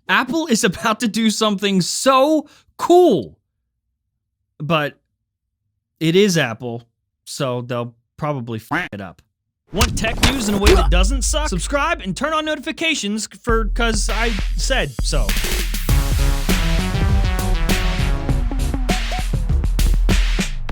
Apple is about to do something so cool. But it is Apple, so they'll probably f it up. Want tech news in a way that doesn't suck? Subscribe and turn on notifications cause I said so.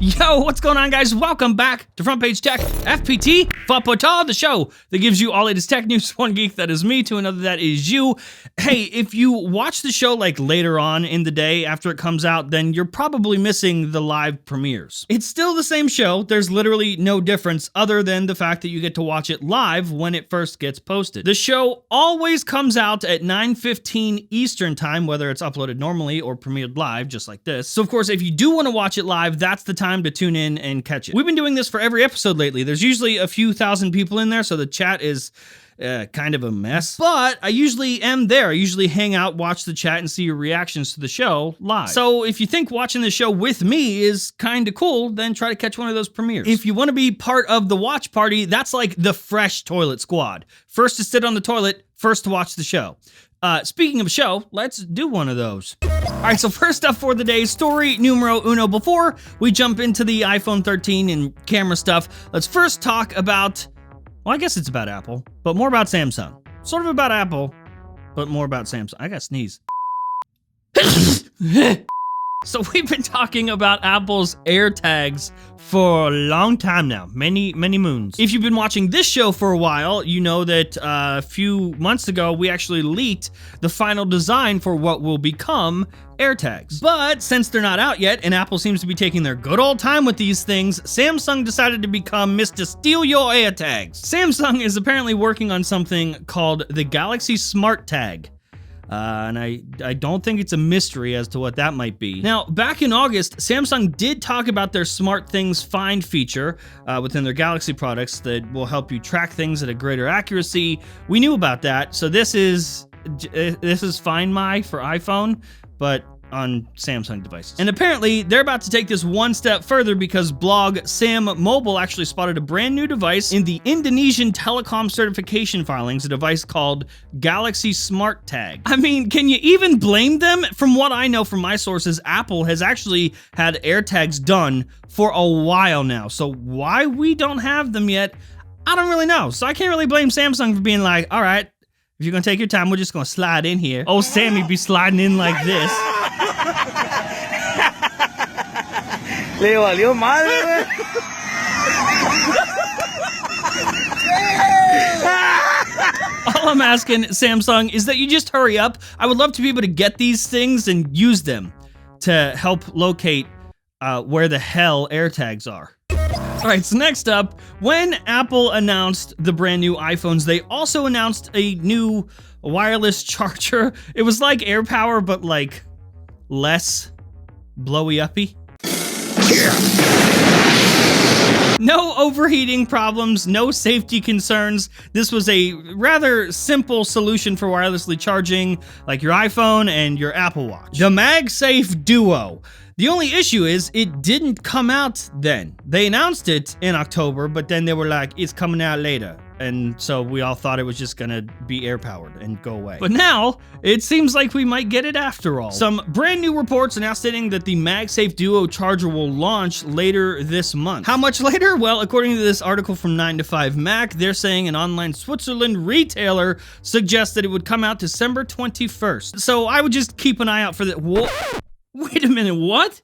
Yo, what's going on, guys? Welcome back to Front Page Tech, FPT, Fapotal, the show that gives you all latest tech news. One geek, that is me, to another, that is you. Hey, if you watch the show like later on in the day after it comes out, then you're probably missing the live premieres. It's still the same show. There's literally no difference other than the fact that you get to watch it live when it first gets posted. The show always comes out at 9:15 Eastern time, whether it's uploaded normally or premiered live, just like this. So of course, if you do want to watch it live, that's the time to tune in and catch it. We've been doing this for every episode lately. There's usually a few thousand people in there, so the chat is kind of a mess. But I usually am there. I usually hang out, watch the chat, and see your reactions to the show live. So if you think watching the show with me is kind of cool, then try to catch one of those premieres. If you want to be part of the watch party, that's like the fresh toilet squad. First to sit on the toilet, first to watch the show. Speaking of show, let's do one of those. All right, so first up for the day, story numero uno. Before we jump into the iPhone 13 and camera stuff, let's first talk about, well, I guess it's about Apple, but more about Samsung. Sort of about Apple, but more about Samsung. I gotta sneeze. So we've been talking about Apple's AirTags for a long time now, many moons. If you've been watching this show for a while, you know that a few months ago, we actually leaked the final design for what will become AirTags. But since they're not out yet, and Apple seems to be taking their good old time with these things, Samsung decided to become Mr. Steal Your AirTags. Samsung is apparently working on something called the Galaxy Smart Tag. And I don't think it's a mystery as to what that might be. Now, back in August, Samsung did talk about their Smart Things Find feature within their Galaxy products that will help you track things at a greater accuracy. We knew about that, so this is Find My for iPhone, but on Samsung devices. And apparently, they're about to take this one step further because blog Sam Mobile actually spotted a brand new device in the Indonesian telecom certification filings, a device called Galaxy Smart Tag. I mean, can you even blame them? From what I know from my sources, Apple has actually had AirTags done for a while now. So why we don't have them yet, I don't really know. So I can't really blame Samsung for being like, all right, if you're gonna take your time, we're just gonna slide in here. Oh, Sammy be sliding in like this. Leo mal. All I'm asking, Samsung, is that you just hurry up. I would love to be able to get these things and use them to help locate where the hell AirTags are. All right, so next up, when Apple announced the brand new iPhones, they also announced a new wireless charger. It was like AirPower, but like less blowy-uppy. No overheating problems, no safety concerns. This was a rather simple solution for wirelessly charging like your iPhone and your Apple Watch. The MagSafe Duo. The only issue is it didn't come out then. They announced it in October, but then they were like, it's coming out later. And so we all thought it was just gonna be air-powered and go away. But now, it seems like we might get it after all. Some brand new reports are now stating that the MagSafe Duo charger will launch later this month. How much later? Well, according to this article from 9to5Mac, they're saying an online Switzerland retailer suggests that it would come out December 21st. So I would just keep an eye out for that. Wait a minute, what?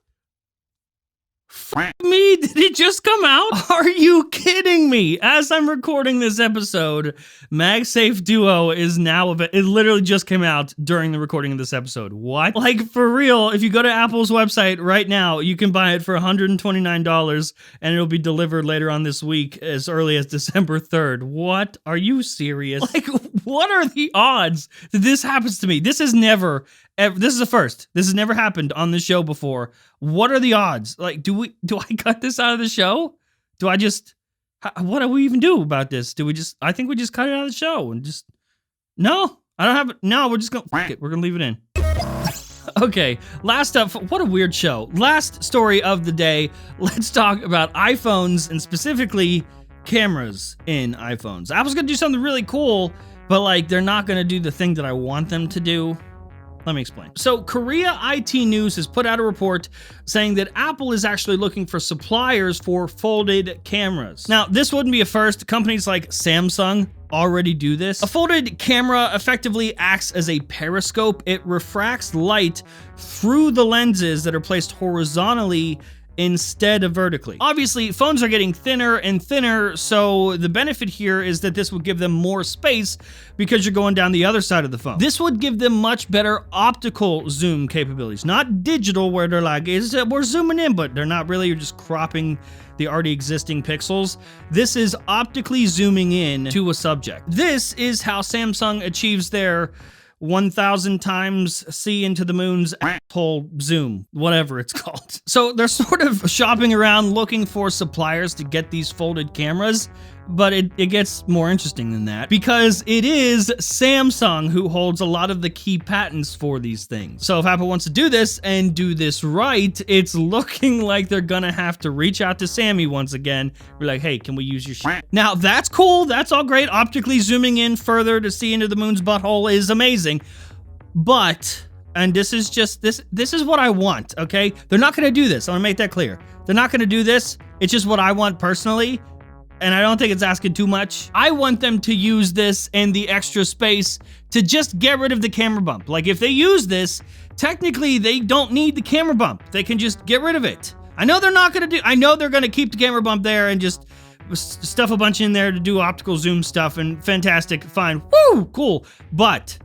F me? Did it just come out? Are you kidding me? As I'm recording this episode, MagSafe Duo is now it literally just came out during the recording of this episode. What? Like, for real, if you go to Apple's website right now, you can buy it for $129 and it'll be delivered later on this week as early as December 3rd. What? Are you serious? Like, what are the odds that this happens to me? This is a first. This has never happened on this show before. What are the odds? Like, do I cut this out of the show? What do we even do about this? I think we just cut it out of the show and just, no, I don't have it. No, we're just gonna, we're gonna leave it in. Okay, last up, what a weird show. Last story of the day, let's talk about iPhones and specifically cameras in iPhones. Apple's gonna do something really cool, but like, they're not gonna do the thing that I want them to do. Let me explain. So Korea IT News has put out a report saying that Apple is actually looking for suppliers for folded cameras. Now, this wouldn't be a first. Companies like Samsung already do this. A folded camera effectively acts as a periscope. It refracts light through the lenses that are placed horizontally instead of vertically. Obviously, phones are getting thinner and thinner, so the benefit here is that this would give them more space because you're going down the other side of the phone. This would give them much better optical zoom capabilities, not digital where they're like, we're zooming in, but they're not really, you're just cropping the already existing pixels. This is optically zooming in to a subject. This is how Samsung achieves their 1,000 times see into the moon's asshole zoom, whatever it's called. So they're sort of shopping around looking for suppliers to get these folded cameras, but it gets more interesting than that because it is Samsung who holds a lot of the key patents for these things. So if Apple wants to do this and do this right, it's looking like they're gonna have to reach out to Sammy once again. Be like, hey, can we use your shit? Now that's cool, that's all great. Optically zooming in further to see into the moon's butthole is amazing, but, and this is just, this is what I want, okay? They're not gonna do this, I wanna make that clear. They're not gonna do this, it's just what I want personally. And I don't think it's asking too much. I want them to use this and the extra space to just get rid of the camera bump. Like if they use this, technically they don't need the camera bump. They can just get rid of it. I know they're not gonna do, I know they're gonna keep the camera bump there and just stuff a bunch in there to do optical zoom stuff and fantastic, fine, woo, cool. But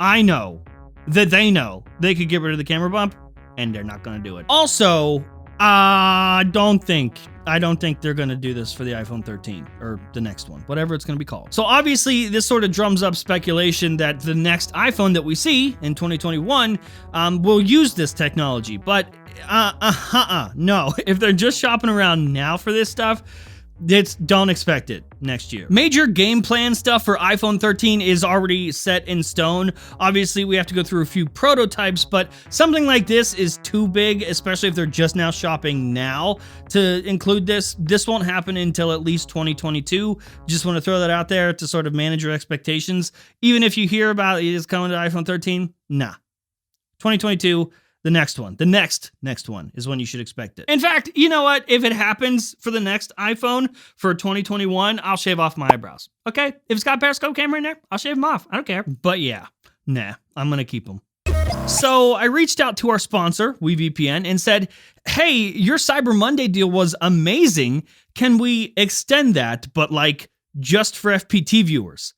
I know that they know they could get rid of the camera bump and they're not gonna do it. Also, I don't think they're going to do this for the iPhone 13 or the next one, whatever it's going to be called. So obviously this sort of drums up speculation that the next iPhone that we see in 2021 will use this technology. But no, if they're just shopping around now for this stuff, don't expect it next year. Major game plan stuff for iPhone 13 is already set in stone. Obviously, we have to go through a few prototypes, but something like this is too big, especially if they're just now shopping now to include this. This won't happen until at least 2022. Just want to throw that out there to sort of manage your expectations. Even if you hear about it is coming to iPhone 13, nah. 2022. The next one, the next one is when you should expect it. In fact, you know what? If it happens for the next iPhone for 2021, I'll shave off my eyebrows. Okay? If it's got a periscope camera in there, I'll shave them off. I don't care. But yeah, nah, I'm gonna keep them. So I reached out to our sponsor, WeVPN, and said, hey, your Cyber Monday deal was amazing. Can we extend that, but like just for FPT viewers?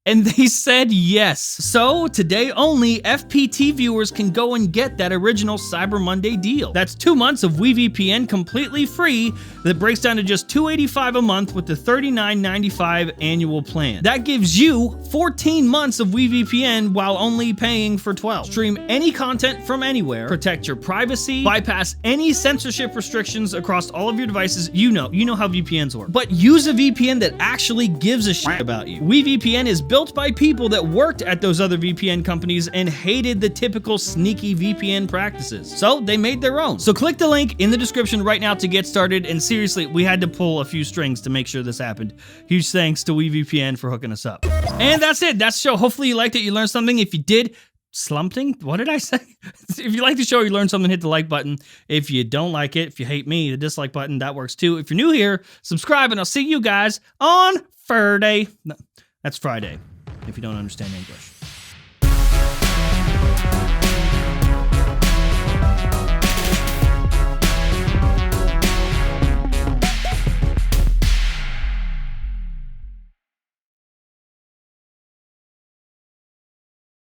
And they said yes. So today only, FPT viewers can go and get that original Cyber Monday deal. That's 2 months of WeVPN completely free that breaks down to just $285 a month with the $39.95 annual plan. That gives you 14 months of WeVPN while only paying for 12. Stream any content from anywhere, protect your privacy, bypass any censorship restrictions across all of your devices. You know how VPNs work. But use a VPN that actually gives a shit about you. WeVPN is built by people that worked at those other VPN companies and hated the typical sneaky VPN practices. So they made their own. So click the link in the description right now to get started. And seriously, we had to pull a few strings to make sure this happened. Huge thanks to WeVPN for hooking us up. And that's it. That's the show. Hopefully you liked it. You learned something. If you did, slumping? What did I say? If you like the show, you learned something, hit the like button. If you don't like it, if you hate me, the dislike button, that works too. If you're new here, subscribe and I'll see you guys on Friday. No, that's Friday, if you don't understand English.